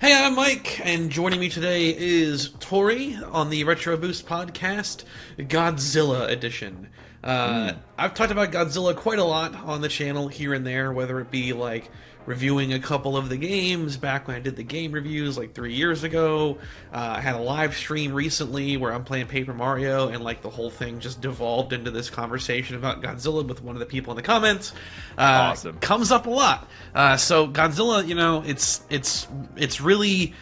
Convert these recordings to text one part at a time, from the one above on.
Hey, I'm Mike, and joining me today is Tori on the Retro Boost podcast, Godzilla edition. I've talked about Godzilla quite a lot on the channel here and there, whether it be like reviewing a couple of the games back when I did the game reviews like 3 years ago. I had a live stream recently where I'm playing Paper Mario, and like the whole thing just devolved into this conversation about Godzilla with one of the people in the comments. Awesome. Comes up a lot. So Godzilla, it's really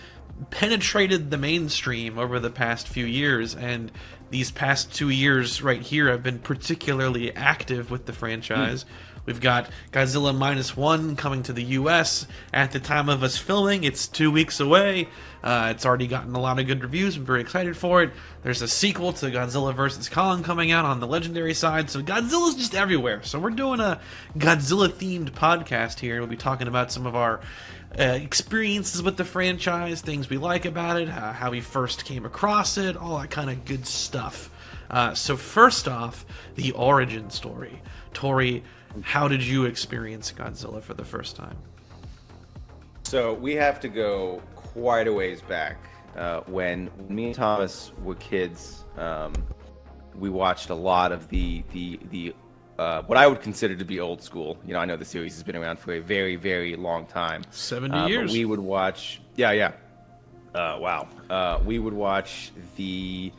penetrated the mainstream over the past few years, and these past 2 years right here have been particularly active with the franchise. We've got Godzilla -1 coming to the US. At the time of us filming, it's 2 weeks away. It's already gotten a lot of good reviews. I'm very excited for it. There's a sequel to Godzilla vs. Kong coming out on the Legendary side, so Godzilla's just everywhere. So we're doing a Godzilla-themed podcast here. We'll be talking about some of our experiences with the franchise, things we like about it, how we first came across it, all that kind of good stuff. So first off, the origin story. Tori, how did you experience Godzilla for the first time? So we have to go quite a ways back. When me and Thomas were kids, we watched a lot of the what I would consider to be old school. You know, I know the series has been around for a very, very long time. 70 years. But we would watch, wow. We would watch the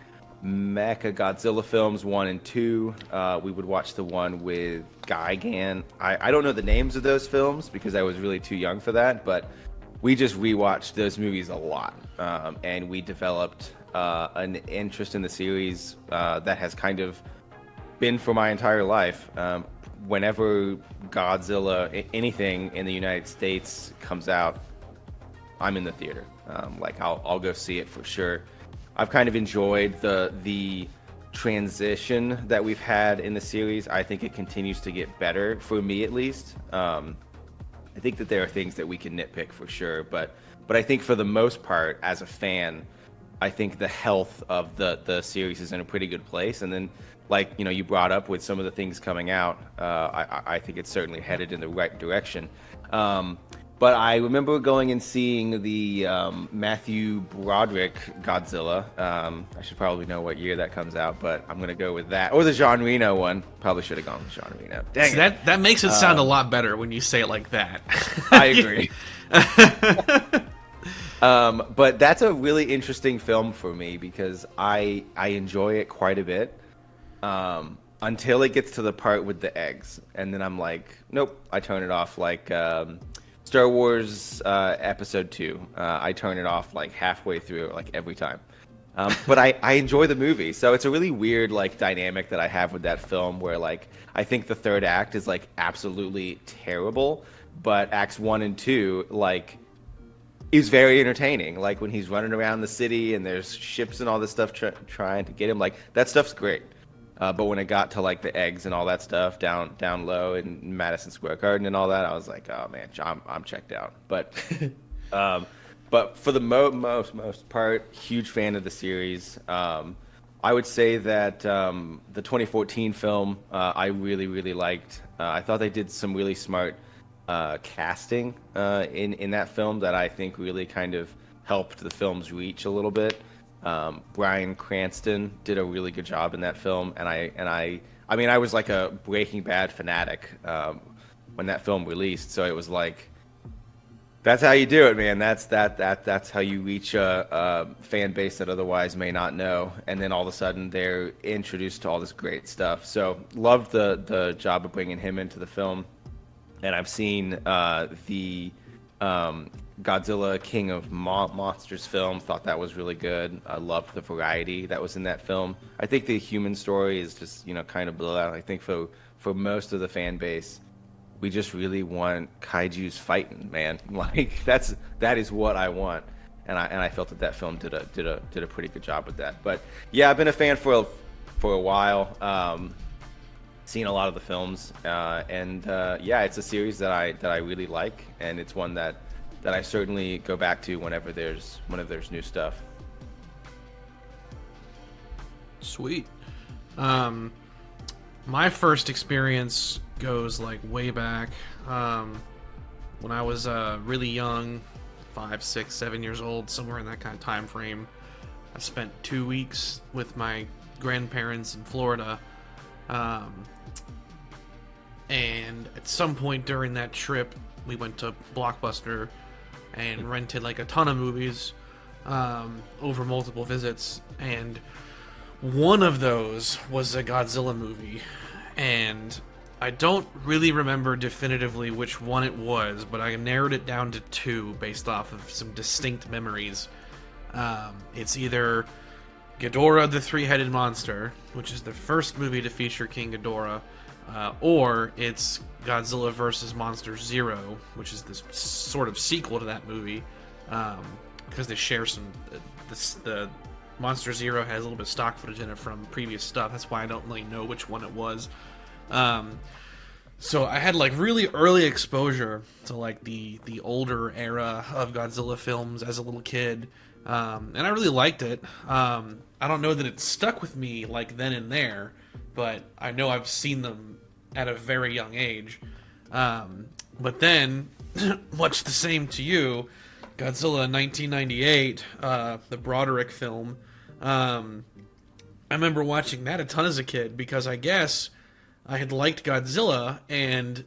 Mecha Godzilla films 1 and 2. We would watch the one with Gigan. I don't know the names of those films because I was really too young for that, but we just rewatched those movies a lot. And we developed an interest in the series that has kind of been for my entire life. Whenever Godzilla, anything in the United States comes out, I'm in the theater. I'll go see it for sure. I've kind of enjoyed the transition that we've had in the series. I think it continues to get better, for me at least. I think that there are things that we can nitpick for sure, but I think for the most part, as a fan, I think the health of the series is in a pretty good place. And then, you brought up with some of the things coming out, I think it's certainly headed in the right direction. But I remember going and seeing the Matthew Broderick Godzilla. I should probably know what year that comes out, but I'm going to go with that. Or the Jean Reno one. Probably should have gone with Jean Reno. Dang it. That makes it sound a lot better when you say it like that. I agree. But that's a really interesting film for me because I enjoy it quite a bit. Until it gets to the part with the eggs. And then I'm like, nope, I turn it off Star Wars Episode 2. I turn it off halfway through, every time. But I enjoy the movie. So it's a really weird dynamic that I have with that film where I think the third act is absolutely terrible, but acts 1 and 2 is very entertaining. When he's running around the city and there's ships and all this stuff trying to get him, that stuff's great. But when it got to the eggs and all that stuff down low in Madison Square Garden and all that, I was like, oh man, I'm checked out. But but for the most part, huge fan of the series. I would say that the 2014 film I really liked. I thought they did some really smart casting in that film that I think really kind of helped the film's reach a little bit. Bryan Cranston did a really good job in that film, and I was like a Breaking Bad fanatic when that film released. So it was that's how you do it, man. That's how you reach a fan base that otherwise may not know. And then all of a sudden they're introduced to all this great stuff. So loved the job of bringing him into the film. And I've seen the Godzilla King of Monsters film. Thought that was really good. I loved the variety that was in that film. I think the human story is just kind of blown out. I think for most of the fan base, we just really want kaiju's fighting, man. That is what I want, and I felt that film did a pretty good job with that. But yeah, I've been a fan for a while. Seen a lot of the films, and it's a series that I really like, and it's one that I certainly go back to whenever there's new stuff. Sweet. My first experience goes way back when I was really young, 5, 6, 7 years old, somewhere in that kind of time frame. I spent 2 weeks with my grandparents in Florida. And at some point during that trip, we went to Blockbuster and rented like a ton of movies over multiple visits. And one of those was a Godzilla movie. And I don't really remember definitively which one it was, but I narrowed it down to 2 based off of some distinct memories. It's either Ghidorah the Three-Headed Monster, which is the first movie to feature King Ghidorah, or it's Godzilla vs. Monster Zero, which is this sort of sequel to that movie, because they share some... the Monster Zero has a little bit of stock footage in it from previous stuff. That's why I don't really know which one it was. So I had like really early exposure to like the older era of Godzilla films as a little kid, and I really liked it. I don't know that it stuck with me like then and there, but I know I've seen them at a very young age. But then, much the same to you, Godzilla 1998, the Broderick film. I remember watching that a ton as a kid because I guess I had liked Godzilla, and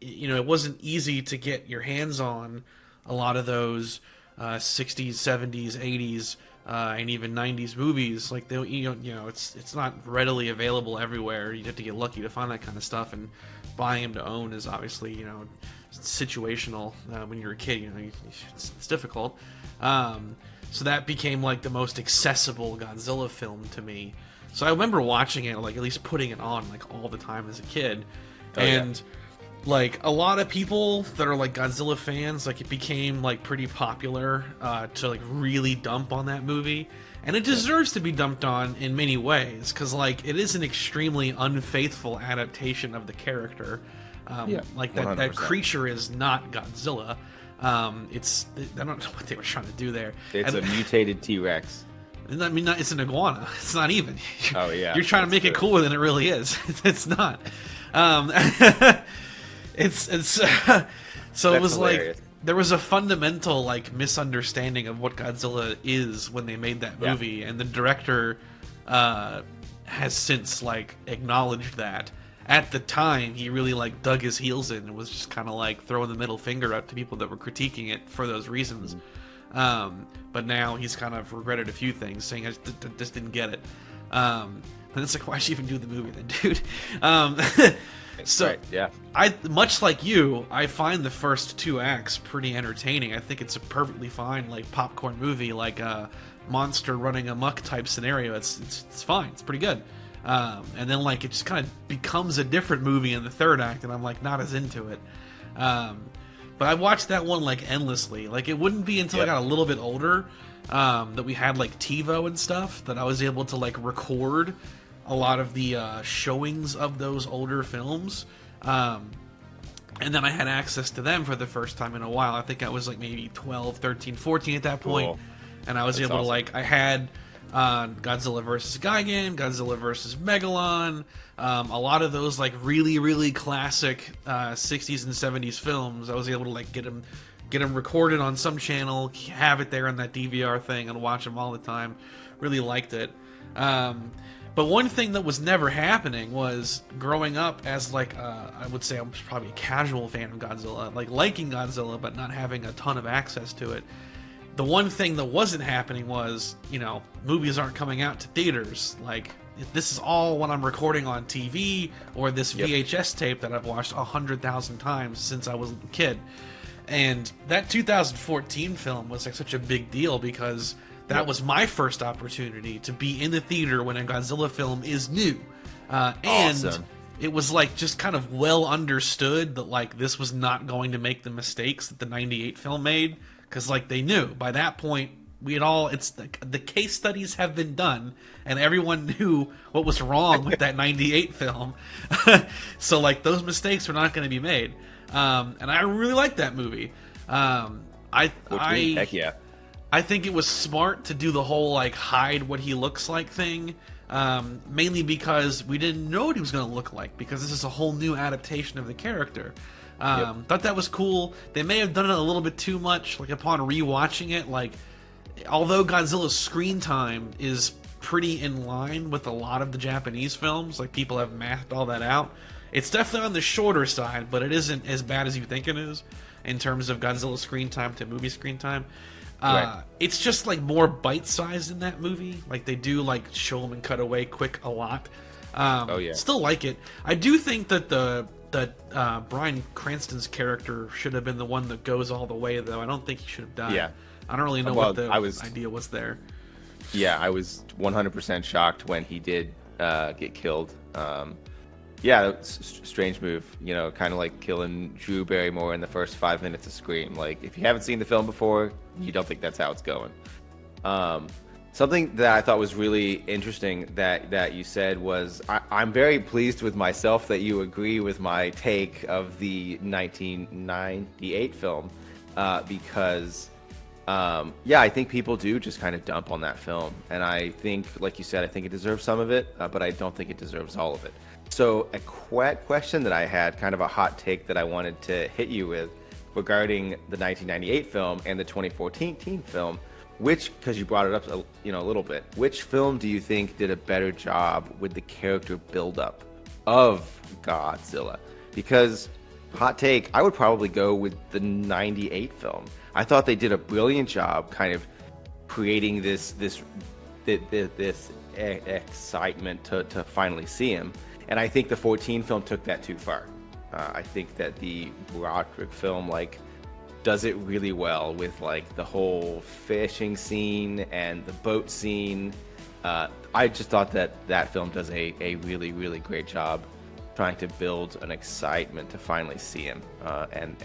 you know, it wasn't easy to get your hands on a lot of those 60s, 70s, 80s, and even 90s movies. Like they, you know, it's not readily available everywhere. You have to get lucky to find that kind of stuff, and buying them to own is obviously, you know, situational. When you're a kid, you know, it's difficult. So that became like the most accessible Godzilla film to me. So I remember watching it, like at least putting it on like all the time as a kid. Like a lot of people that are like Godzilla fans, like it became like pretty popular to like really dump on that movie, and it deserves to be dumped on in many ways because like it is an extremely unfaithful adaptation of the character. Like that creature is not Godzilla. It's, I don't know what they were trying to do there. It's a mutated T-Rex. I mean, it's an iguana. It's not even. Oh yeah, you're trying to make it cooler than it really is. It's not. It's so that's it was hilarious. Like there was a fundamental like misunderstanding of what Godzilla is when they made that movie, and the director has since like acknowledged that. At the time, he really like dug his heels in and was just kind of like throwing the middle finger up to people that were critiquing it for those reasons. But now he's kind of regretted a few things, saying I just didn't get it. And it's like, why'd you even do the movie then, dude? So right, yeah. I, much like you, I find the first 2 acts pretty entertaining. I think it's a perfectly fine like popcorn movie, like a monster running amok type scenario. It's fine. It's pretty good. And then like it just kind of becomes a different movie in the 3rd act, and I'm like not as into it. But I watched that one like endlessly. Like it wouldn't be until I got a little bit older that we had like TiVo and stuff that I was able to like record a lot of the showings of those older films. And then I had access to them for the first time in a while. I think I was like maybe 12, 13, 14 at that point. Cool. And I was able to like, I had Godzilla vs. Gigan, Godzilla vs. Megalon, a lot of those like really, really classic 60s and 70s films. I was able to like get them recorded on some channel, have it there on that DVR thing, and watch them all the time. Really liked it. But one thing that was never happening was growing up as like I would say I'm probably a casual fan of Godzilla, like liking Godzilla but not having a ton of access to it. The one thing that wasn't happening was, you know, movies aren't coming out to theaters. Like this is all what I'm recording on TV or this VHS tape that I've watched 100,000 times since I was a kid. And that 2014 film was like such a big deal because that was my first opportunity to be in the theater when a Godzilla film is new. And it was like just kind of well understood that like this was not going to make the mistakes that the 98 film made, because like they knew by that point we had all, it's the case studies have been done and everyone knew what was wrong with that 98 film. So like those mistakes were not going to be made. And I really liked that movie. Heck yeah. I think it was smart to do the whole like hide what he looks like thing, mainly because we didn't know what he was going to look like, because this is a whole new adaptation of the character. Thought that was cool. They may have done it a little bit too much. Like upon rewatching it, like although Godzilla's screen time is pretty in line with a lot of the Japanese films, like people have mathed all that out. It's definitely on the shorter side, but it isn't as bad as you think it is in terms of Godzilla screen time to movie screen time. Right. It's just like more bite-sized in that movie. Like they do like show them and cut away quick a lot. Oh yeah. Still like it. I do think that Bryan Cranston's character should have been the one that goes all the way, though. I don't think he should have died. Yeah. I don't really know what the idea was there. Yeah, I was 100% shocked when he did get killed. Yeah, strange move. You know, kind of like killing Drew Barrymore in the first 5 minutes of Scream. Like, if you haven't seen the film before, you don't think that's how it's going. Something that I thought was really interesting that you said was, I'm very pleased with myself that you agree with my take of the 1998 film, because, yeah, I think people do just kind of dump on that film. And I think, like you said, I think it deserves some of it, but I don't think it deserves all of it. So a question that I had, kind of a hot take that I wanted to hit you with regarding the 1998 film and the 2014 film, which, because you brought it up a little bit, which film do you think did a better job with the character buildup of Godzilla? Because, hot take, I would probably go with the 98 film. I thought they did a brilliant job kind of creating this excitement to finally see him. And I think the 14 film took that too far. I think that the RetroTINK film, like, does it really well with, like, the whole fishing scene and the boat scene. I just thought that film does a really, really great job trying to build an excitement to finally see him. And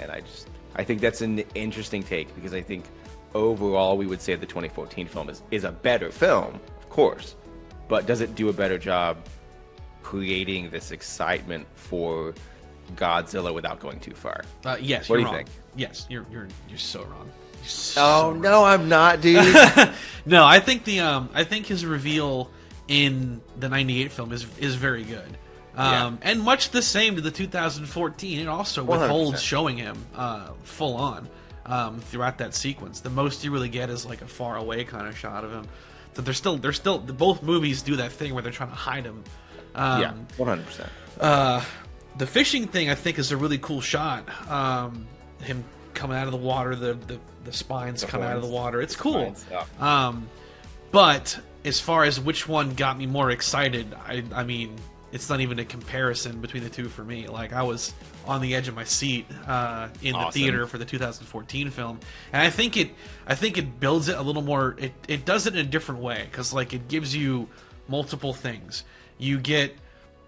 I think that's an interesting take, because I think overall we would say the 2014 film is a better film, of course, but does it do a better job creating this excitement for Godzilla without going too far? Yes, what you're do you wrong. think? Yes, you're so wrong. No, I'm not, dude. No, I think I think his reveal in the 98 film is very good. And much the same to the 2014. It also withholds 100%. showing him full on throughout that sequence. The most you really get is like a far away kind of shot of him. So they're still both movies do that thing where they're trying to hide him. Yeah, 100%. The fishing thing I think is a really cool shot. Him coming out of the water, the spines come out of the water. It's cool. But as far as which one got me more excited, I mean, it's not even a comparison between the two for me. Like, I was on the edge of my seat in the theater for the 2014 film, and I think it builds it a little more. It does it in a different way, because like it gives you multiple things. You get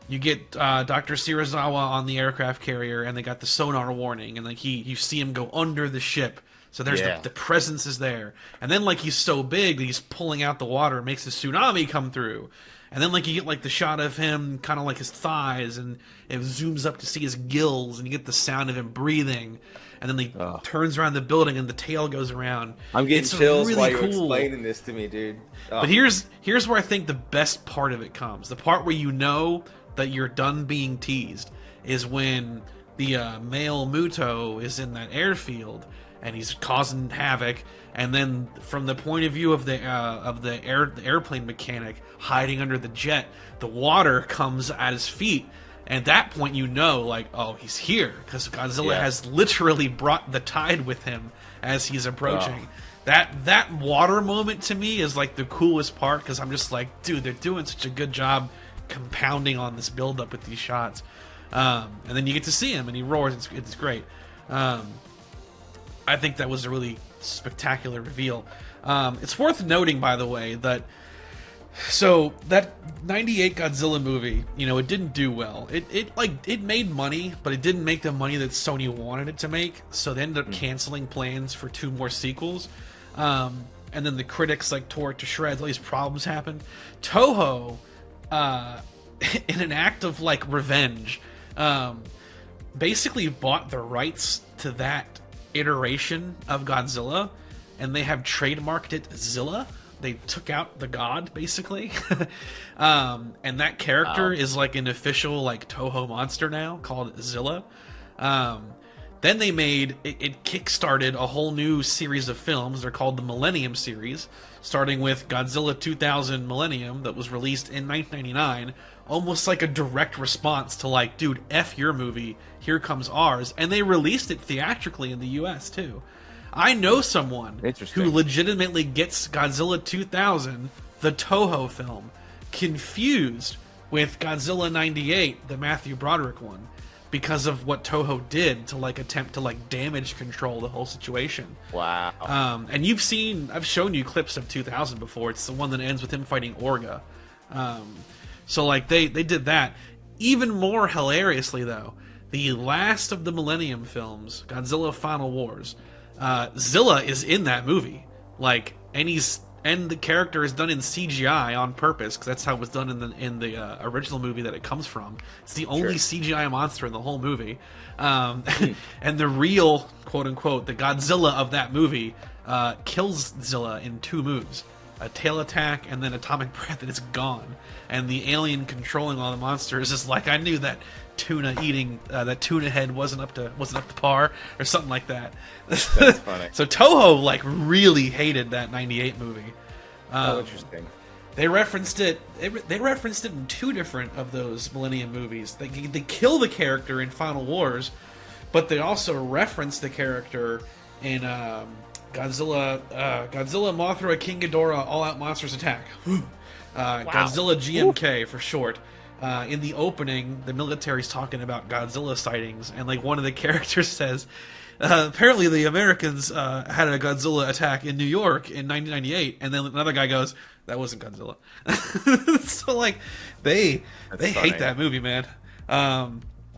Dr. Shirazawa on the aircraft carrier, and they got the sonar warning, and like you see him go under the ship. So there's the presence is there, and then like he's so big that he's pulling out the water, makes the tsunami come through, and then like you get like the shot of him, kind of like his thighs, and it zooms up to see his gills, and you get the sound of him breathing, and then he turns around the building, and the tail goes around. I'm getting chills while you're explaining this to me, dude. But here's where I think the best part of it comes. The part where you know that you're done being teased is when the male Muto is in that airfield and he's causing havoc, and then from the point of view of the airplane mechanic hiding under the jet, the water comes at his feet, and at that point you know, like, oh, he's here, because Godzilla has literally brought the tide with him as he's approaching. That water moment to me is like the coolest part, because I'm just like, dude, they're doing such a good job compounding on this build-up with these shots. And then you get to see him, and he roars. It's great. I think that was a really spectacular reveal. It's worth noting, by the way, that that 98 Godzilla movie, it didn't do well. It made money, but it didn't make the money that Sony wanted it to make, so they ended up canceling plans for 2 more sequels. And then the critics tore it to shreds. All these problems happened. Toho, in an act of revenge, basically bought the rights to that iteration of Godzilla, and they have trademarked it Zilla. They took out the god, basically. And that character is an official Toho monster now, called Zilla. Then they made it kick-started a whole new series of films. They're called the Millennium series, starting with Godzilla 2000 Millennium that was released in 1999, almost like a direct response to like, dude, F your movie, here comes ours. And they released it theatrically in the US too. I know someone who legitimately gets Godzilla 2000, the Toho film, confused with Godzilla 98, the Matthew Broderick one, because of what Toho did to like attempt to like damage control the whole situation. Wow. And I've shown you clips of 2000 before. It's the one that ends with him fighting Orga. So like they did that. Even more hilariously though, the last of the Millennium films, Godzilla Final Wars, Zilla is in that movie. Like, and the character is done in CGI on purpose, because that's how it was done in the original movie that it comes from. It's the only CGI monster in the whole movie. And the real, quote-unquote, the Godzilla of that movie kills Zilla in 2 moves. A tail attack and then atomic breath, and it's gone. And the alien controlling all the monsters is like, I knew that tuna head wasn't up to par, or something like that. That's funny. So Toho like really hated that 98 movie. Interesting. They referenced it. They referenced it in 2 different of those Millennium movies. They kill the character in Final Wars, but they also reference the character in Godzilla, Mothra, King Ghidorah, All Out Monsters Attack. Godzilla GMK for short. In the opening, the military's talking about Godzilla sightings, and like one of the characters says, apparently the Americans had a Godzilla attack in New York in 1998, and then another guy goes, that wasn't Godzilla. So like they hate that movie, man.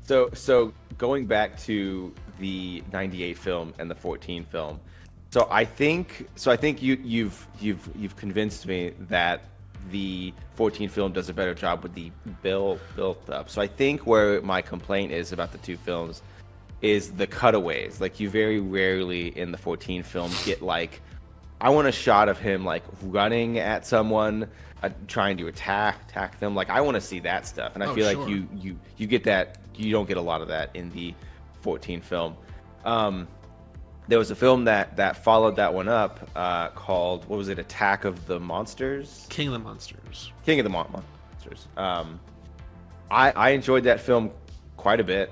So going back to the 98 film and the 14 film, so I think you've convinced me that the 14 film does a better job with the built up. So I think where my complaint is about the 2 films is the cutaways. Like, you very rarely in the 14 film get like, I want a shot of him like running at someone, trying to attack them. Like, I want to see that stuff, and I feel like you get that. You don't get a lot of that in the 14 film. There was a film that followed that one up called, what was it, Attack of the Monsters? King of the Monsters. King of the Monsters. I enjoyed that film quite a bit.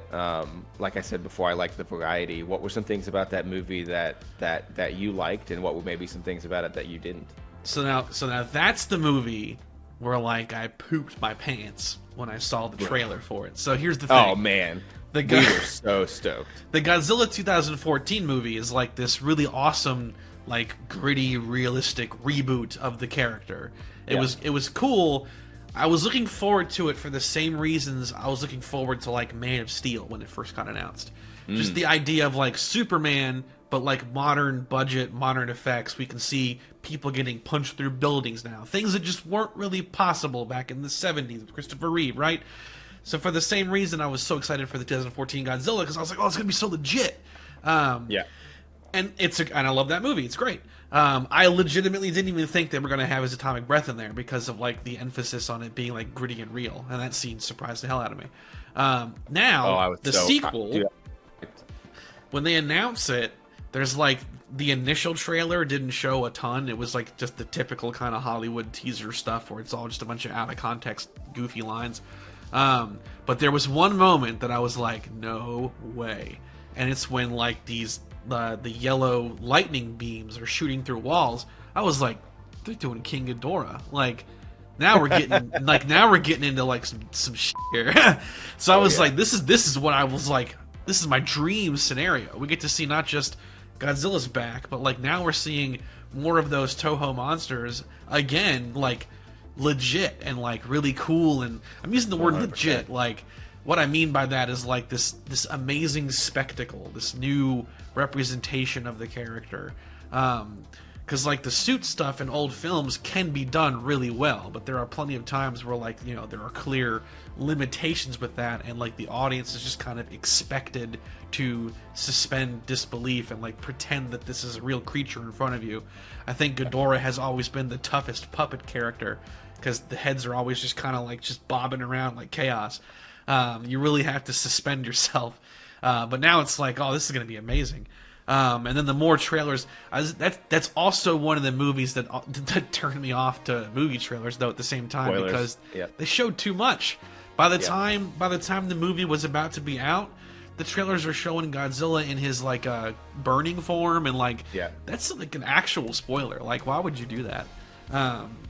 Like I said before, I liked the variety. What were some things about that movie that you liked, and what were maybe some things about it that you didn't? So now that's the movie where like I pooped my pants when I saw the trailer for it. So here's the thing. Oh man. We were so stoked. The Godzilla 2014 movie is like this really awesome, like gritty, realistic reboot of the character. It was cool. I was looking forward to it for the same reasons I was looking forward to like Man of Steel when it first got announced. Just the idea of like Superman, but like modern budget, modern effects. We can see people getting punched through buildings now. Things that just weren't really possible back in the 70s with Christopher Reeve, right? So for the same reason, I was so excited for the 2014 Godzilla, because I was like, oh, it's going to be so legit. And I love that movie. It's great. I legitimately didn't even think they were going to have his atomic breath in there because of like the emphasis on it being like gritty and real, and that scene surprised the hell out of me. Sequel, when they announce it, there's like the initial trailer didn't show a ton. It was like just the typical kind of Hollywood teaser stuff where it's all just a bunch of out of context, goofy lines. But there was one moment that I was like, no way. And it's when like these the yellow lightning beams are shooting through walls. I was like, they're doing King Ghidorah. Like, now we're getting into like some shit here. So I was like, this is what I was like, this is my dream scenario. We get to see not just Godzilla's back, but like now we're seeing more of those Toho monsters again, like legit and like really cool. And I'm using the word 100%. Legit. Like, what I mean by that is like this amazing spectacle, this new representation of the character. Because like the suit stuff in old films can be done really well, but there are plenty of times where like, you know, there are clear limitations with that, and like the audience is just kind of expected to suspend disbelief and like pretend that this is a real creature in front of you. I think Ghidorah has always been the toughest puppet character because the heads are always just kind of like just bobbing around like chaos. You really have to suspend yourself. But now it's like, oh, this is going to be amazing. And then the more trailers, that's also one of the movies that turned me off to movie trailers, though, at the same time. Spoilers. Because Yep. they showed too much. By the time the movie was about to be out, the trailers are showing Godzilla in his like burning form, and like that's like an actual spoiler. Like, why would you do that?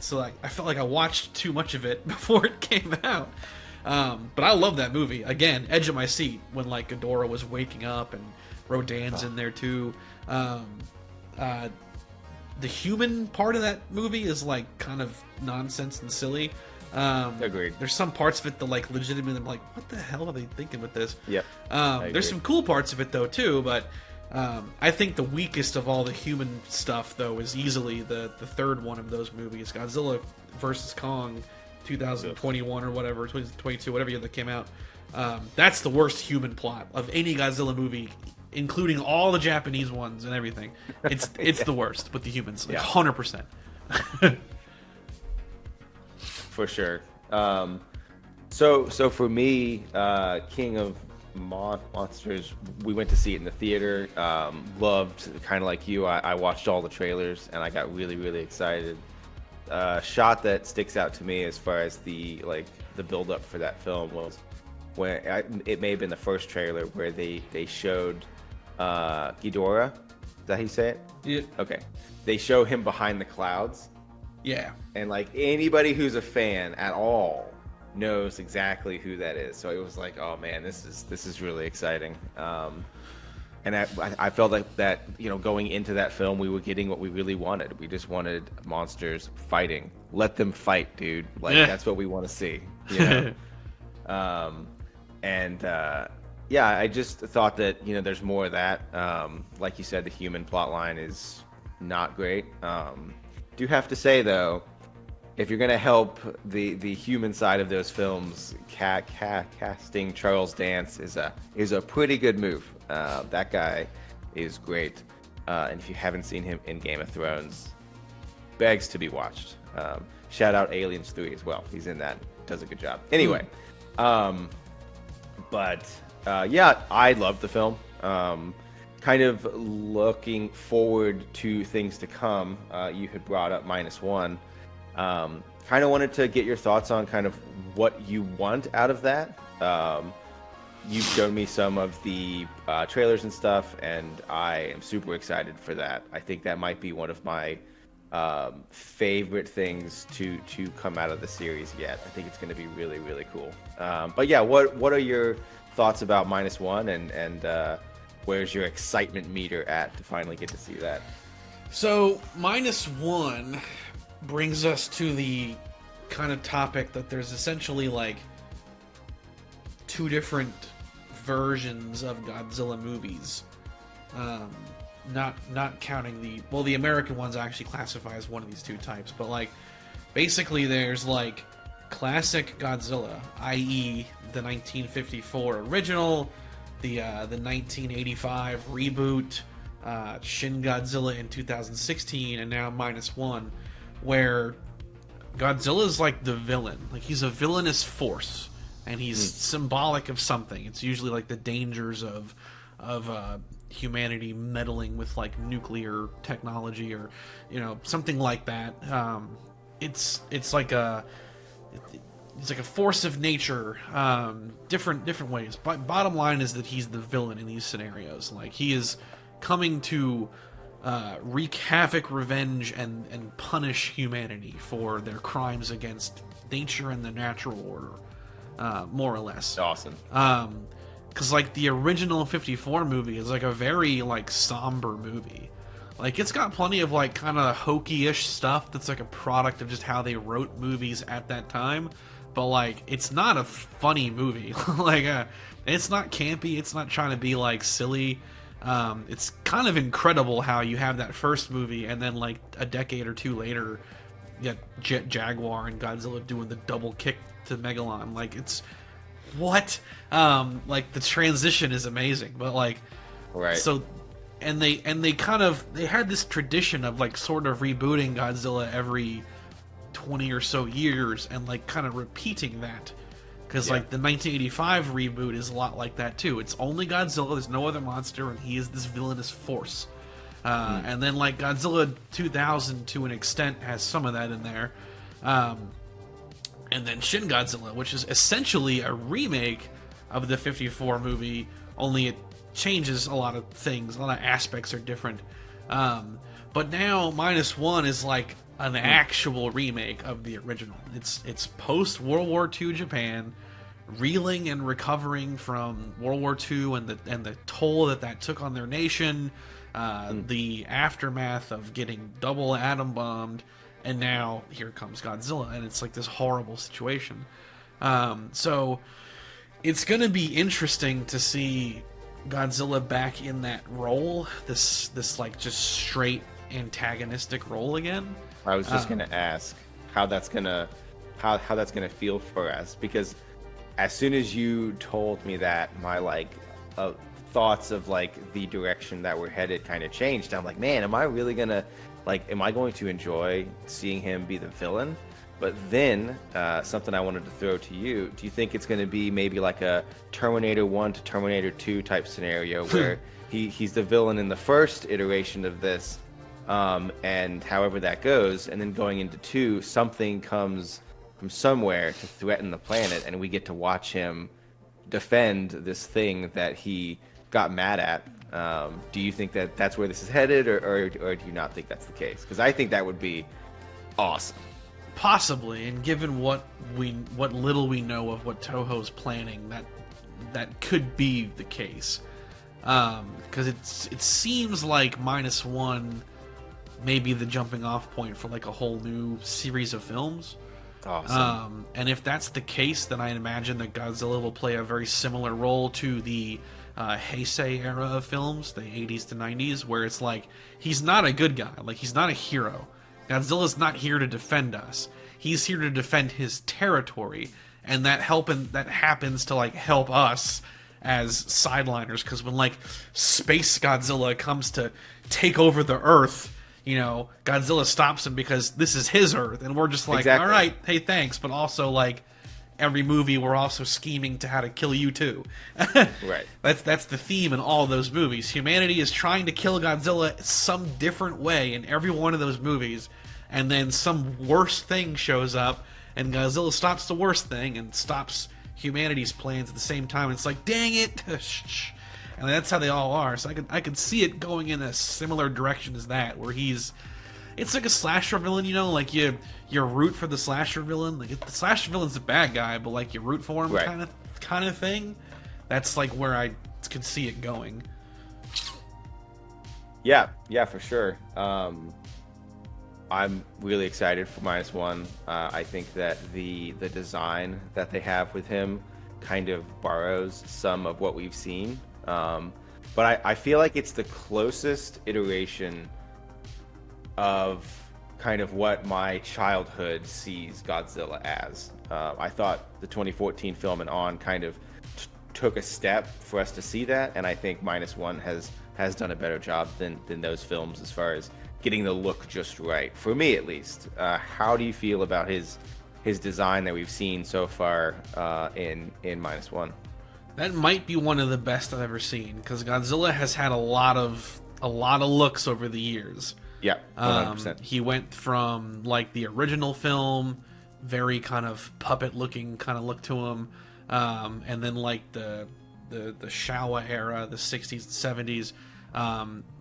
So like, I felt like I watched too much of it before it came out. But I love that movie. Again, edge of my seat when like Ghidorah was waking up and Rodan's in there too. The human part of that movie is like kind of nonsense and silly. Agreed. There's some parts of it that like legitimately I'm like, what the hell are they thinking with this? Yep. There's some cool parts of it though too, but I think the weakest of all the human stuff though is easily the third one of those movies, Godzilla versus Kong, 2021 or whatever, 2022, whatever year that came out. That's the worst human plot of any Godzilla movie, including all the Japanese ones and everything. It's the worst with the humans, like 100%. For sure. So for me, King of Monsters, we went to see it in the theater. Loved, kind of like you. I watched all the trailers and I got really, really excited. Shot that sticks out to me as far as the build up for that film was when it may have been the first trailer where they showed Ghidorah. Is that how you say it? Yeah. Okay. They show him behind the clouds. Yeah. And like anybody who's a fan at all knows exactly who that is. So it was like, oh man, this is really exciting. And I felt like that, going into that film, we were getting what we really wanted. We just wanted monsters fighting. Let them fight, dude. Like that's what we want to see. I just thought that there's more of that. Like you said, the human plot line is not great. Do have to say though, if you're gonna help the human side of those films, casting Charles Dance is a pretty good move. That guy is great, and if you haven't seen him in Game of Thrones, begs to be watched. Shout out Aliens 3 as well. He's in that, does a good job. Anyway, I loved the film. Kind of looking forward to things to come. You had brought up -1. Kind of wanted to get your thoughts on kind of what you want out of that. You've shown me some of the trailers and stuff, and I am super excited for that. I think that might be one of my favorite things to come out of the series yet. I think it's going to be really, really cool. What are your thoughts about -1 and where's your excitement meter at to finally get to see that? So, -1 brings us to the kind of topic that there's essentially like two different versions of Godzilla movies. Not counting the American ones actually classify as one of these two types, but like basically there's like classic Godzilla, i.e. the 1954 original, the 1985 reboot, Shin Godzilla in 2016, and now -1, where Godzilla's like the villain. Like he's a villainous force, and he's symbolic of something. It's usually like the dangers of humanity meddling with like nuclear technology or something like that. It's like a force of nature, different ways. But bottom line is that he's the villain in these scenarios. Like he is coming to wreak havoc, revenge, and punish humanity for their crimes against nature and the natural order, more or less. Awesome. Because like the original 54 movie is like a very like somber movie. Like it's got plenty of like kind of hokey-ish stuff that's like a product of just how they wrote movies at that time. But like it's not a funny movie. It's not campy. It's not trying to be like silly. It's kind of incredible how you have that first movie and then like a decade or two later, you got Jet Jaguar and Godzilla doing the double kick to Megalon. Like it's what? Like the transition is amazing, but like right. So and they had this tradition of like sort of rebooting Godzilla every 20 or so years and like kind of repeating that Because like the 1985 reboot is a lot like that too. It's only Godzilla. There's no other monster, and he is this villainous force. And then like Godzilla 2000 to an extent has some of that in there. And then Shin Godzilla, which is essentially a remake of the 54 movie, only it changes a lot of things. A lot of aspects are different. But now -1 is like an actual remake of the original. It's post World War II Japan, reeling and recovering from World War II and the toll that took on their nation, the aftermath of getting double atom bombed, and now here comes Godzilla, and it's like this horrible situation. So it's going to be interesting to see Godzilla back in that role, this like just straight antagonistic role again. I was just going to ask how that's going to feel for us, because as soon as you told me that, my like thoughts of like the direction that we're headed kind of changed. I'm like, man, am I going to enjoy seeing him be the villain? But then something I wanted to throw to you: do you think it's going to be maybe like a Terminator 1 to Terminator 2 type scenario where he's the villain in the first iteration of this, and however that goes, and then going into 2, something comes from somewhere to threaten the planet, and we get to watch him defend this thing that he got mad at? Do you think that that's where this is headed, or do you not think that's the case? Because I think that would be awesome. Possibly, and given what little we know of what Toho's planning, that could be the case. Because it seems like -1 may be the jumping off point for like a whole new series of films. Awesome. And if that's the case, then I imagine that Godzilla will play a very similar role to the Heisei era of films, the 80s to 90s, where it's like he's not a good guy, like he's not a hero. Godzilla's not here to defend us. He's here to defend his territory, and that happens to like help us as sideliners, because when like Space Godzilla comes to take over the Earth, Godzilla stops him because this is his Earth, and we're just like, exactly. All right, hey, thanks, but also like every movie we're also scheming to how to kill you too. Right. That's the theme in all those movies. Humanity is trying to kill Godzilla some different way in every one of those movies, and then some worse thing shows up, and Godzilla stops the worst thing and stops humanity's plans at the same time. It's like, dang it! And that's how they all are. So I could see it going in a similar direction as that, where it's like a slasher villain, like you root for the slasher villain. Like the slasher villain's a bad guy, but like you root for him, right. kind of thing. That's like where I could see it going. Yeah, for sure. I'm really excited for -1. I think that the design that they have with him kind of borrows some of what we've seen. But I feel like it's the closest iteration of kind of what my childhood sees Godzilla as. I thought the 2014 film and on kind of took a step for us to see that, and I think -1 has done a better job than those films as far as getting the look just right, for me at least. How do you feel about his design that we've seen so far in -1? That might be one of the best I've ever seen, because Godzilla has had a lot of looks over the years. Yeah, 100%. He went from like the original film, very kind of puppet looking kind of look to him, and then like the Showa era, the 60s and 70s.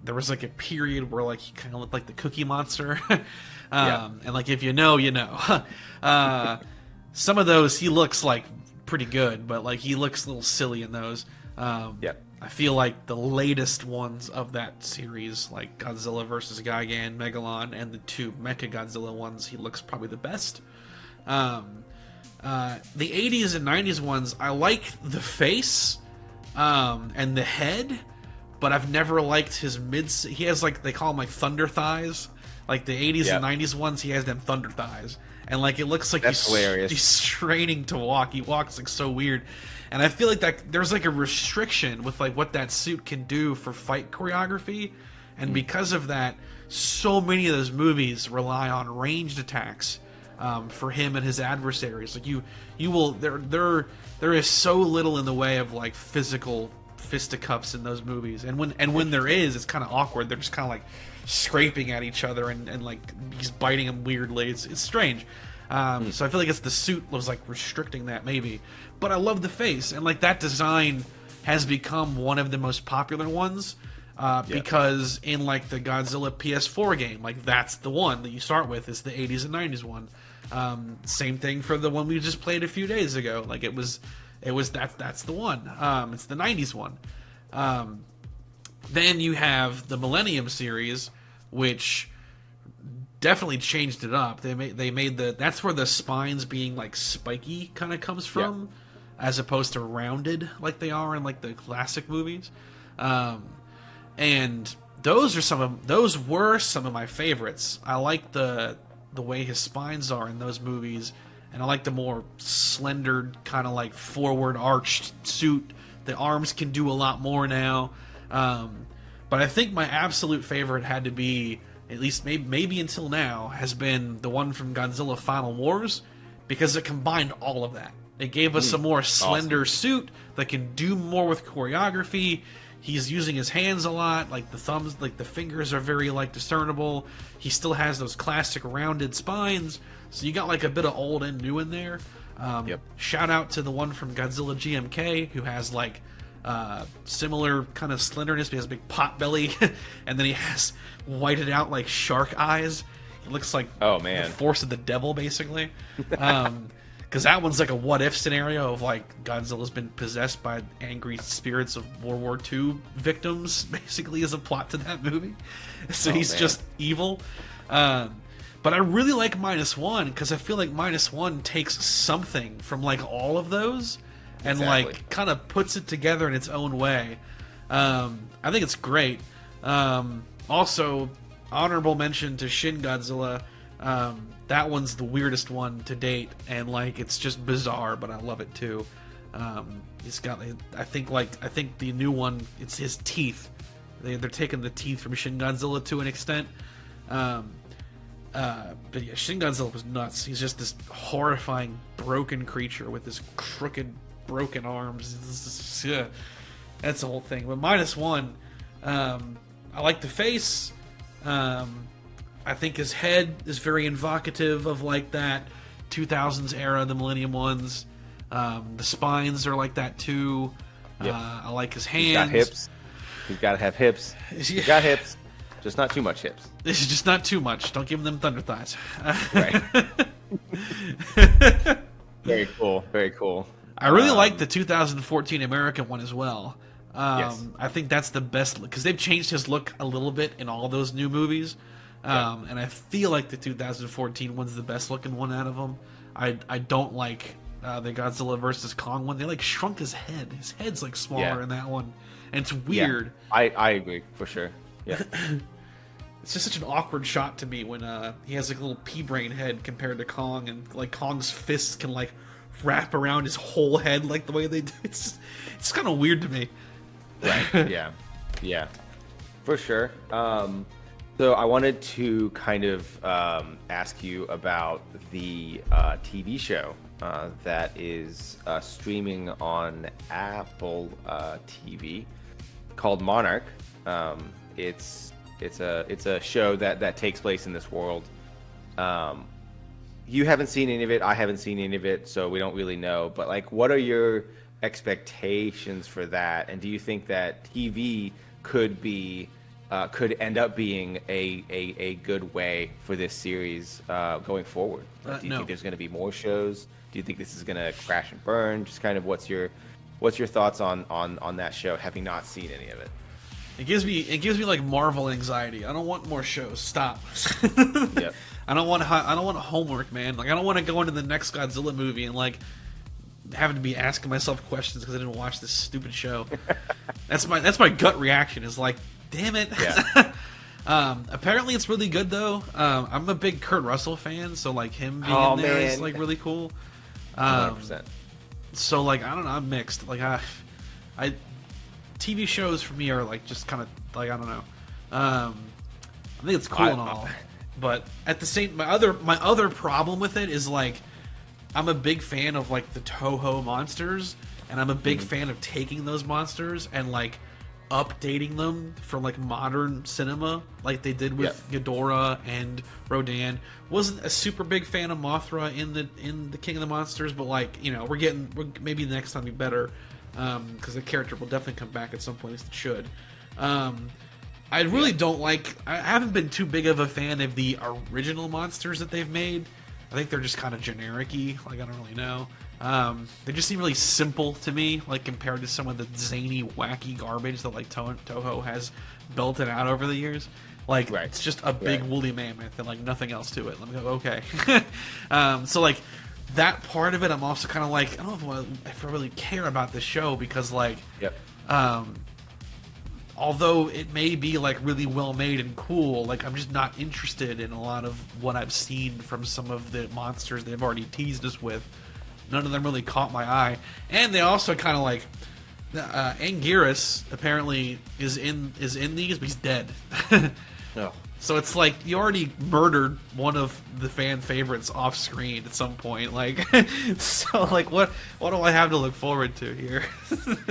There was like a period where like he kind of looked like the Cookie Monster. And like if you know, you know. Some of those he looks like pretty good, but like he looks a little silly in those. I feel like the latest ones of that series, like Godzilla vs. Gigan, Megalon, and the 2 Mecha Godzilla ones, he looks probably the best. The 80s and 90s ones, I like the face and the head, but I've never liked his he has like, they call them like thunder thighs. Like the 80s and 90s ones, he has them thunder thighs. And like it looks like he's straining to walk. He walks like so weird. And I feel like that there's like a restriction with like what that suit can do for fight choreography. And because of that, so many of those movies rely on ranged attacks for him and his adversaries. Like you will there is so little in the way of like physical fisticuffs in those movies, and when there is, it's kind of awkward. They're just kind of like scraping at each other and like he's biting him weirdly. It's strange. So I feel like it's the suit was like restricting that maybe, but I love the face, and like that design has become one of the most popular ones because in like the Godzilla PS4 game, like that's the one that you start with is the 80s and 90s one. Same thing for the one we just played a few days ago. Like that's the one. It's the 90s one. Then you have the Millennium series, which definitely changed it up. They made that's where the spines being like spiky kind of comes from, as opposed to rounded like they are in like the classic movies. And those were some of my favorites. I like the way his spines are in those movies, and I like the more slender kind of like forward arched suit. The arms can do a lot more now. But I think my absolute favorite had to be, at least maybe until now, has been the one from Godzilla Final Wars, because it combined all of that. It gave us a more slender suit that can do more with choreography. He's using his hands a lot, like the thumbs, like the fingers are very like discernible. He still has those classic rounded spines, so you got like a bit of old and new in there. Shout out to the one from Godzilla GMK, who has like similar kind of slenderness. He has a big pot belly, and then he has whited out like shark eyes. It looks like the force of the devil, basically. Because that one's like a what-if scenario of like Godzilla's been possessed by angry spirits of World War II victims, basically, as a plot to that movie. So he's just evil. But I really like -1 because I feel like -1 takes something from like all of those and like kind of puts it together in its own way. I think it's great. Also, honorable mention to Shin Godzilla. That one's the weirdest one to date, and like it's just bizarre, but I love it too. He's got, I think the new one, it's his teeth. They're taking the teeth from Shin Godzilla to an extent. But yeah, Shin Godzilla was nuts. He's just this horrifying broken creature with his crooked broken arms. That's the whole thing. But -1, I like the face. I think his head is very evocative of like that 2000s era, the Millennium ones. The spines are like that too. I like his hands. He's got hips. He's got to have hips. He's got hips. Just not too much hips. It's just not too much. Don't give him them thunder thighs. Right. Very cool. Very cool. I really like the 2014 American one as well. I think that's the best, because they've changed his look a little bit in all those new movies. And I feel like the 2014 one's the best looking one out of them. I don't like the Godzilla versus Kong one. They like shrunk his head. His head's like smaller in that one, and it's weird. Yeah, I agree for sure. Yeah. It's just such an awkward shot to me when he has like a little pea brain head compared to Kong, and like Kong's fists can like wrap around his whole head like the way they do. It's kind of weird to me. Right. Yeah. For sure. So I wanted to kind of ask you about the TV show that is streaming on Apple TV called Monarch. It's a show that takes place in this world. You haven't seen any of it. I haven't seen any of it, so we don't really know. But like, what are your expectations for that? And do you think that TV could end up being a good way for this series going forward? Do you think there's going to be more shows? Do you think this is going to crash and burn? Just kind of what's your thoughts on that show, having not seen any of it? It gives me like Marvel anxiety. I don't want more shows. Stop. Yep. I don't want homework, man. Like I don't want to go into the next Godzilla movie and like having to be asking myself questions because I didn't watch this stupid show. That's my gut reaction. Is like, damn it. Yeah. Apparently it's really good though. I'm a big Kurt Russell fan, so like him being in there is like really cool. 100%. So like I don't know, I'm mixed. Like I TV shows for me are like just kind of like I don't know. I think it's cool and all. But at the same, my other problem with it is like, I'm a big fan of like the Toho monsters, and I'm a big fan of taking those monsters and like updating them for like modern cinema, like they did with Ghidorah and Rodan. Wasn't a super big fan of Mothra in the King of the Monsters, but like, you know, we're maybe the next time be better, because the character will definitely come back at some point, at least it should. I really don't like. I haven't been too big of a fan of the original monsters that they've made. I think they're just kind of generic-y. Like, I don't really know. They just seem really simple to me, like compared to some of the zany, wacky garbage that like Toho has built it out over the years. Like, it's just a big woolly mammoth and like nothing else to it. Let me go, okay. So like that part of it, I'm also kind of like, I don't know if I really care about this show, because like, although it may be like really well made and cool, like I'm just not interested in a lot of what I've seen from some of the monsters they've already teased us with. None of them really caught my eye, and they also kind of like Anguirus apparently is in these, but he's dead. No. So it's like you already murdered one of the fan favorites off screen at some point. Like, so like what do I have to look forward to here?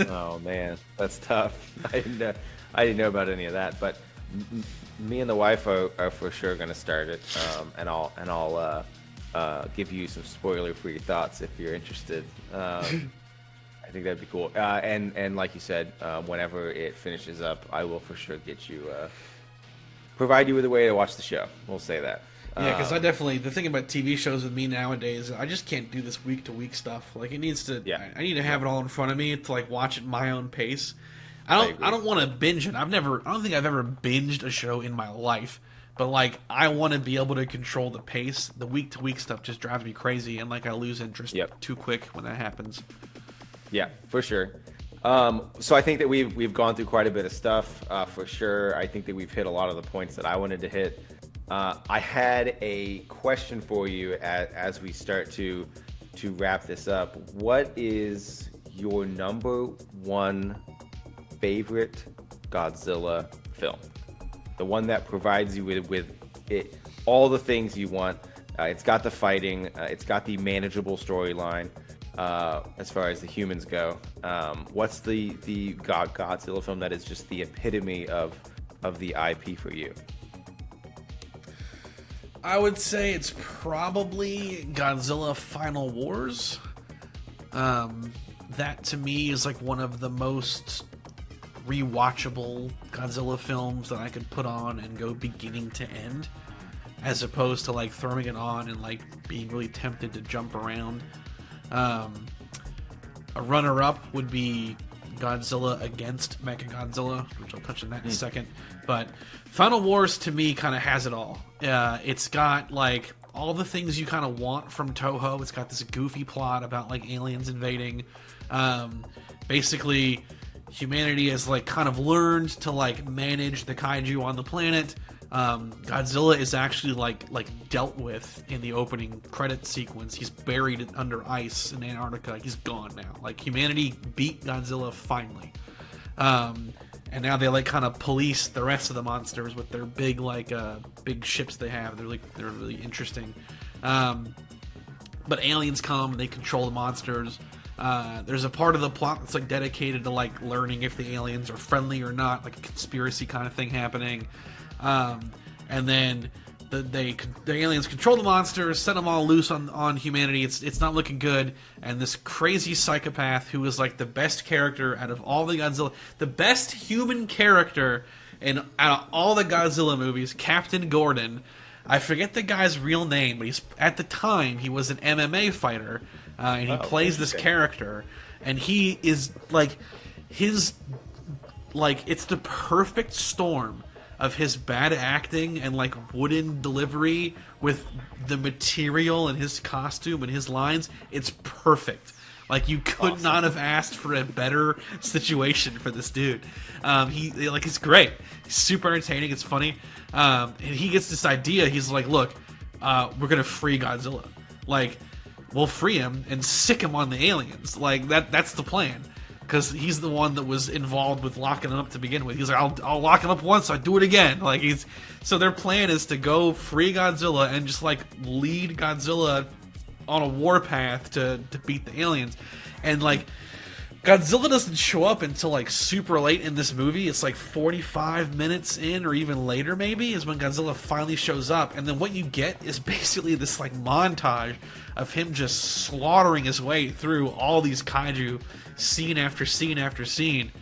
Oh man, that's tough. I didn't know about any of that, but me and the wife are for sure going to start it, and I'll give you some spoiler-free thoughts if you're interested. I think that'd be cool. And like you said, whenever it finishes up, I will for sure get you, provide you with a way to watch the show. We'll say that. Yeah, because I definitely, the thing about TV shows with me nowadays, I just can't do this week-to-week stuff. Like, it needs to, I need to have it all in front of me to like watch at my own pace. I don't want to binge it. I don't think I've ever binged a show in my life. But like, I want to be able to control the pace. The week-to-week stuff just drives me crazy, and like I lose interest too quick when that happens. Yeah, for sure. So I think that we've gone through quite a bit of stuff, for sure. I think that we've hit a lot of the points that I wanted to hit. I had a question for you as we start to wrap this up. What is your number one favorite Godzilla film? The one that provides you with it, all the things you want. It's got the fighting. It's got the manageable storyline as far as the humans go. What's the Godzilla film that is just the epitome of the IP for you? I would say it's probably Godzilla Final Wars. That to me is like one of the most rewatchable Godzilla films that I could put on and go beginning to end, as opposed to like throwing it on and like being really tempted to jump around. A runner-up would be Godzilla against Mechagodzilla, which I'll touch on that in a second. But Final Wars to me kind of has it all. It's got like all the things you kind of want from Toho. It's got this goofy plot about like aliens invading. Basically, humanity has like kind of learned to like manage the kaiju on the planet. Godzilla is actually like dealt with in the opening credit sequence. He's buried under ice in Antarctica. He's gone now. Like, humanity beat Godzilla finally. And now they like kind of police the rest of the monsters with their big big ships they have. They're really interesting. But aliens come and they control the monsters. There's a part of the plot that's like dedicated to like learning if the aliens are friendly or not, like a conspiracy kind of thing happening. And then the aliens control the monsters, set them all loose on humanity. It's not looking good. And this crazy psychopath who is like the best character out of all the Godzilla, the best human character out of all the Godzilla movies, Captain Gordon. I forget the guy's real name, but at the time he was an MMA fighter, and he plays this character, and he is like it's the perfect storm of his bad acting and like wooden delivery with the material and his costume and his lines. It's perfect. Like, you could not have asked for a better situation for this dude. He's great. He's super entertaining. It's funny. And he gets this idea. He's like, look, we're going to free Godzilla. Like, we'll free him and sick him on the aliens. Like, that's the plan. because he's the one that was involved with locking him up to begin with. He's like, I'll lock him up once, I'll do it again. Like so their plan is to go free Godzilla and just like lead Godzilla on a warpath to beat the aliens. And like Godzilla doesn't show up until like super late in this movie. It's like 45 minutes in, or even later maybe, is when Godzilla finally shows up. And then what you get is basically this like montage of him just slaughtering his way through all these kaiju, scene after scene after scene,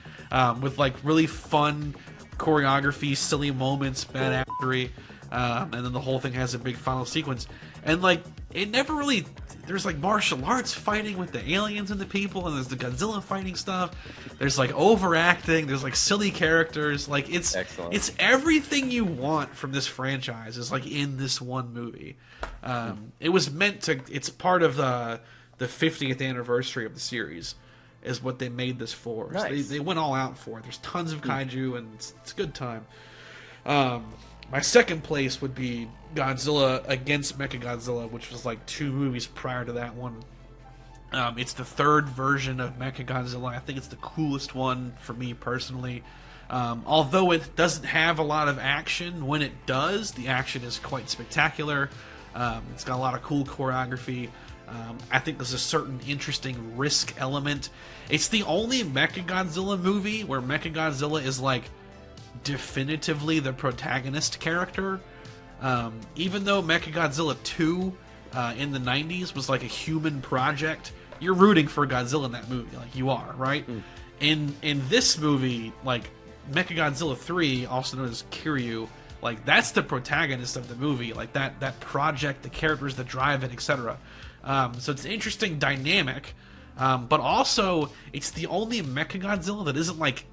with like really fun choreography, silly moments, badassery, and then the whole thing has a big final sequence. And like it never really, there's like martial arts fighting with the aliens and the people, and there's the Godzilla fighting stuff. There's like overacting. There's like silly characters. Like it's excellent. It's everything you want from this franchise is like in this one movie. It was meant to. It's part of the 50th anniversary of the series, is what they made this for. Nice. So they went all out for it. There's tons of kaiju, and it's a good time. My second place would be Godzilla against Mechagodzilla, which was like 2 movies prior to that one. It's the third version of Mechagodzilla. I think it's the coolest one for me personally. Although it doesn't have a lot of action, when it does, the action is quite spectacular. It's got a lot of cool choreography. I think there's a certain interesting risk element. It's the only Mechagodzilla movie where Mechagodzilla is like definitively the protagonist character. Even though Mechagodzilla 2 in the 90s was like a human project, you're rooting for Godzilla in that movie, like you are, right? In this movie, like Mechagodzilla 3, also known as Kiryu, like that's the protagonist of the movie, like that project, the characters that drive it, etc. So it's an interesting dynamic, but also it's the only Mechagodzilla that isn't like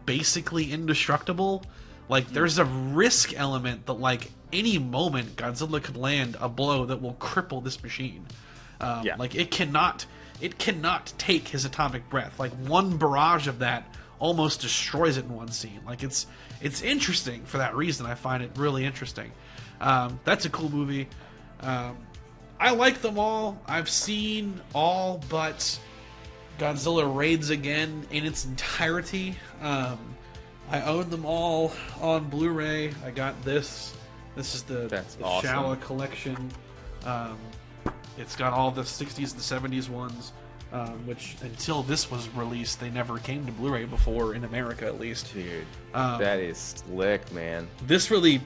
basically indestructible. Like there's a risk element that like any moment Godzilla could land a blow that will cripple this machine. Like it cannot take his atomic breath. Like one barrage of that almost destroys it in one scene. Like it's interesting for that reason. I find it really interesting. That's a cool movie. I like them all. I've seen all but Godzilla Raids Again in its entirety. I own them all on Blu-ray. I got this. This is the awesome. Showa collection. It's got all the 60s and 70s ones, which until this was released, they never came to Blu-ray before, in America at least. Dude, that is slick, man. This really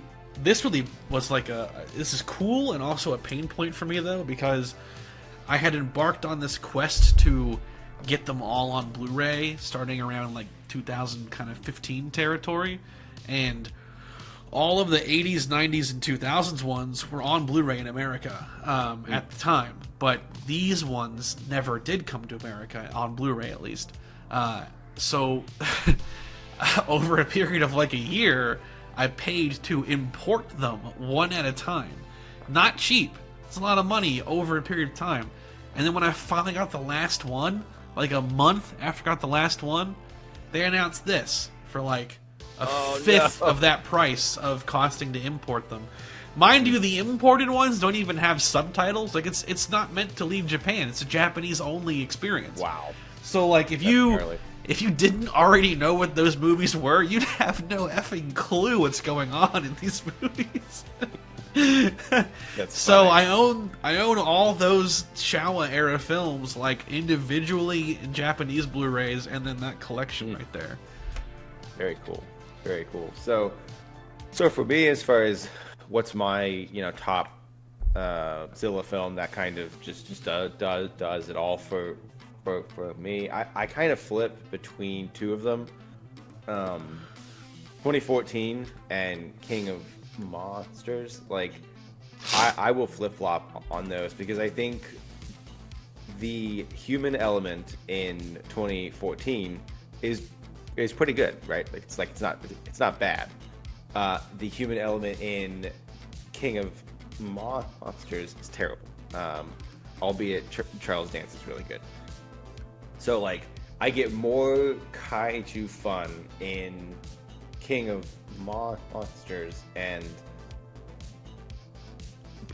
was like this is cool and also a pain point for me though, because I had embarked on this quest to get them all on Blu-ray starting around like 2015 territory, and all of the 80s, 90s, and 2000s ones were on Blu-ray in America at the time, but these ones never did come to America, on Blu-ray at least. So over a period of like a year, I paid to import them one at a time. Not cheap. It's a lot of money over a period of time. And then when I finally got the last one, like a month after I got the last one, they announced this for like a fifth of that price of costing to import them. Mind you, the imported ones don't even have subtitles. Like it's not meant to leave Japan. It's a Japanese only experience. Wow. So like if you didn't already know what those movies were, you'd have no effing clue what's going on in these movies. So I own all those Showa era films like individually in Japanese Blu-rays, and then that collection right there. Very cool. Very cool. So for me, as far as what's my top Zilla film that kind of just does it all for me, I kind of flip between two of them, 2014 and King of Monsters. Like I will flip-flop on those because I think the human element in 2014 is pretty good, right? Like it's not bad. The human element in King of Monsters is terrible, albeit Charles Dance is really good. So like I get more kaiju fun in King of Monsters, and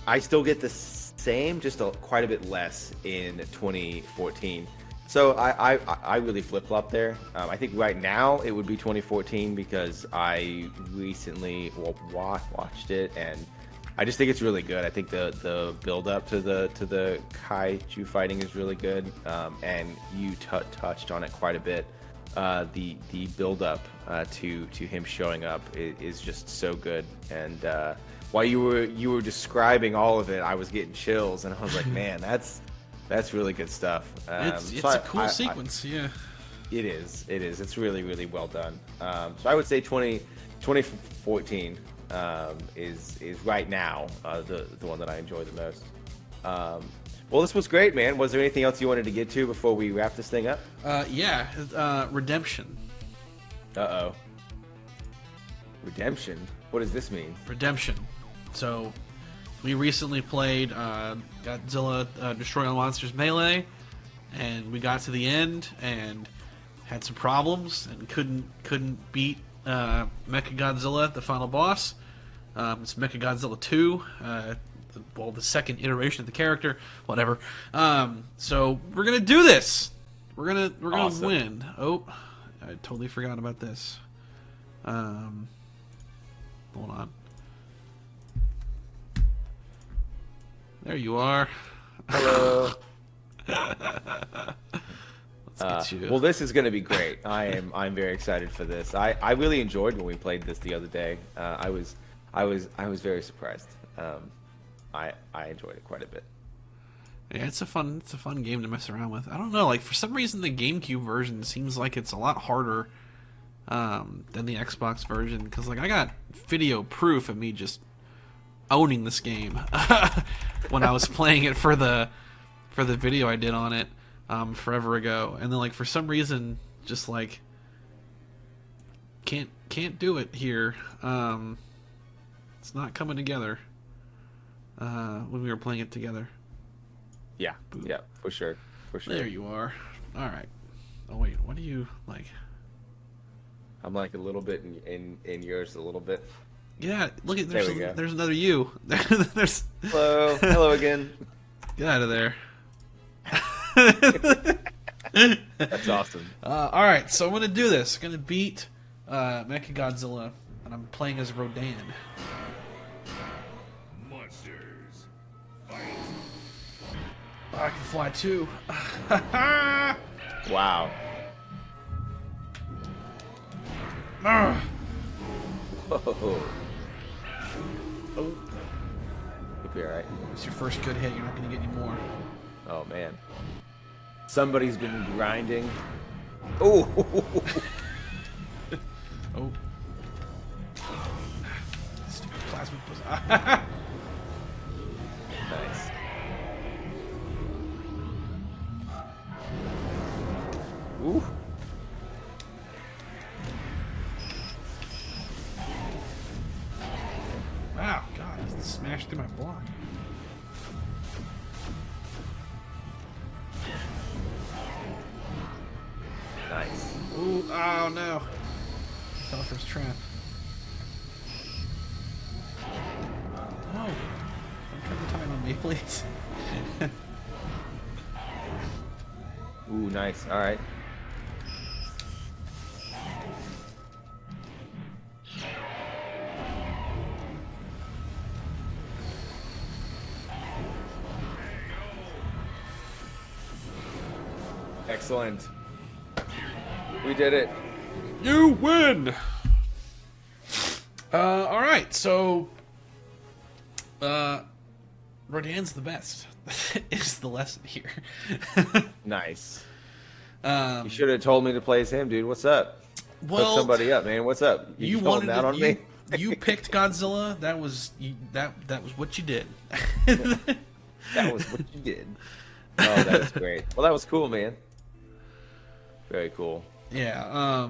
I still get the same, just quite a bit less in 2014. So I really flip flop there. I think right now it would be 2014 because I recently watched it and I just think it's really good. I think the build up to the kaiju fighting is really good, and you touched on it quite a bit. The build up to him showing up is just so good. And while you were describing all of it, I was getting chills, and I was like, man, that's really good stuff. It's a cool sequence, yeah. It is. It's really, really well done. So I would say 2014 is right now the one that I enjoy the most. Well, this was great, man. Was there anything else you wanted to get to before we wrap this thing up? Yeah, Redemption. Uh-oh. Redemption? What does this mean? Redemption. So, we recently played Godzilla Destroy All Monsters Melee, and we got to the end and had some problems and couldn't beat Mechagodzilla, the final boss. It's Mechagodzilla 2, the second iteration of the character, whatever. So we're gonna do this. We're gonna Awesome. win. Oh, I totally forgot about this. Hold on. There you are. Hello. Let's get you. Well, this is going to be great. I'm very excited for this. I really enjoyed when we played this the other day. I was very surprised. I enjoyed it quite a bit. Yeah, it's a fun game to mess around with. I don't know, like for some reason the GameCube version seems like it's a lot harder than the Xbox version, because like I got video proof of me just owning this game when I was playing it for the video I did on it forever ago, and then like for some reason just like can't do it here. It's not coming together when we were playing it together. Yeah, yeah, for sure. There you are. All right. Oh wait, what do you like? I'm like a little bit in yours, a little bit. Yeah, look at There we go. there's another you. There's Hello again. Get out of there. That's awesome. All right, so I'm gonna do this. I'm gonna beat Mechagodzilla, and I'm playing as Rodan. Monsters. Fight. Oh, I can fly too. Wow. Ah. Whoa. Oh, You'll be all right. it's your first good hit. You're not gonna get any more. Oh man. Somebody's been grinding. Oh. Oh. Stupid plasma. Nice. Ooh. Wow, God, he smashed through my block. Nice. Ooh, oh no. Fell for his trap. No. Don't turn the time on me, please. Ooh, nice. All right. Excellent. We did it. You win! Alright, so... Rodan's the best, is the lesson here. Nice. You should have told me to play as him, dude. What's up? Well, Hook somebody up, man. What's up? you holding wanted out to, on you, me? you picked Godzilla. That was that was what you did. That was what you did. Oh, that was great. Well, that was cool, man. Very cool. Yeah.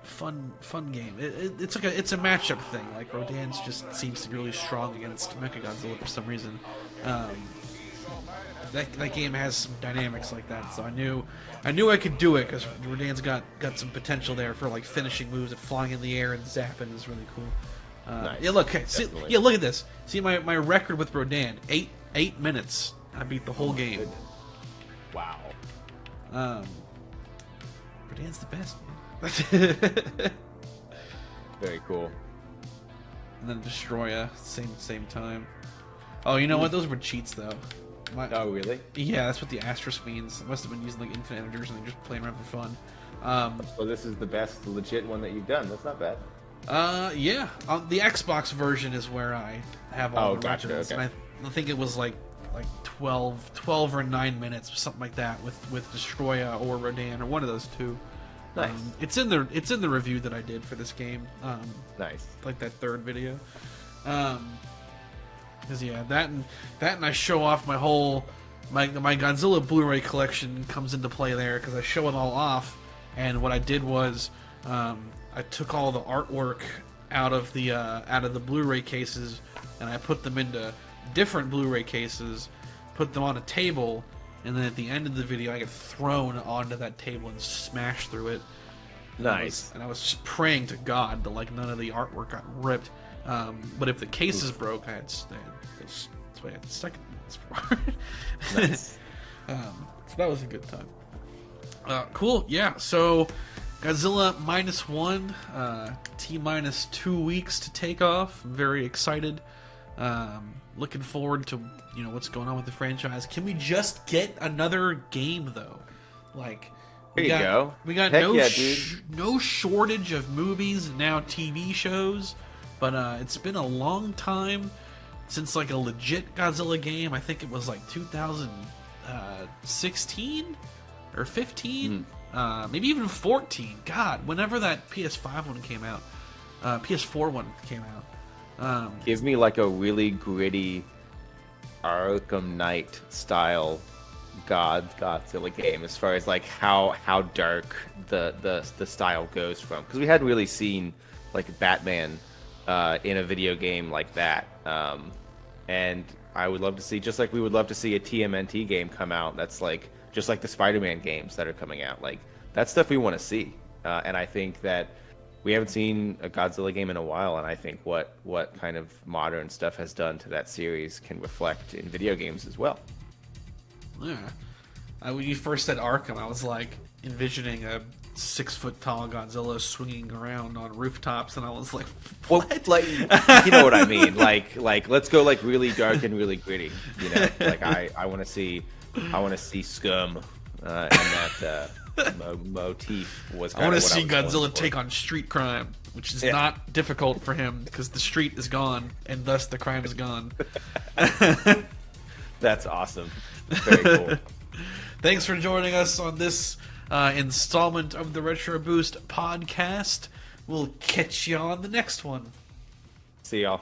Fun game. It's like it's a matchup thing. Like Rodan's just seems to be really strong against Mechagodzilla for some reason. That game has some dynamics like that, so I knew I could do it because Rodan's got some potential there for like finishing moves and flying in the air and zapping is really cool. Nice. Yeah, look, okay, see, Definitely. yeah, look at this. See my record with Rodan, 8 minutes. I beat the whole game. Wow. Rodan's the best, man. Very cool. And then Destroya, same time. Oh, you know what? Those were cheats, though. Oh, really? Yeah, that's what the asterisk means. I must have been using like infinite integers and just playing around for fun. So this is the best legit one that you've done. That's not bad. Yeah. The Xbox version is where I have all the gotcha, records, okay. and I think it was like 12 or 9 minutes, or something like that, with Destroya or Rodan or one of those two. Nice. It's in the review that I did for this game. Nice. Like that third video. Because yeah, that and I show off my whole my Godzilla Blu-ray collection comes into play there because I show it all off. And what I did was I took all the artwork out of the Blu-ray cases and I put them into different Blu-ray cases, put them on a table, and then at the end of the video I get thrown onto that table and smashed through it. Nice. And I was just praying to God that like none of the artwork got ripped. But if the cases broke, I had that's what I had second minutes for. Nice. So that was a good time. Cool. Yeah. So Godzilla -1, T- 2 weeks to take off. I'm very excited. Looking forward to what's going on with the franchise. Can we just get another game though? Like There you go. We got Heck yeah, dude. no shortage of movies and now TV shows, but it's been a long time since like a legit Godzilla game. I think it was like 2016 or 15, maybe even 14. God, whenever that PS5 one came out, PS4 one came out. Give me like a really gritty Arkham Knight style Godzilla game as far as like how dark the style goes from, because we hadn't really seen like Batman in a video game like that, and I would love to see, just like we would love to see a TMNT game come out that's like just like the Spider-Man games that are coming out. Like that's stuff we want to see, and I think that we haven't seen a Godzilla game in a while, and I think what kind of modern stuff has done to that series can reflect in video games as well. Yeah. When you first said Arkham, I was like envisioning a 6-foot-tall Godzilla swinging around on rooftops, and I was like, "What?" Well, like, you know what I mean? Like let's go like really dark and really gritty. You know, like I want to see Scum, and that motif was. I want to see going Godzilla for. take on street crime, which is not difficult for him because the street is gone, and thus the crime is gone. That's awesome. Very cool. Thanks for joining us on this installment of the Retro Boost podcast. We'll catch you on the next one. See y'all.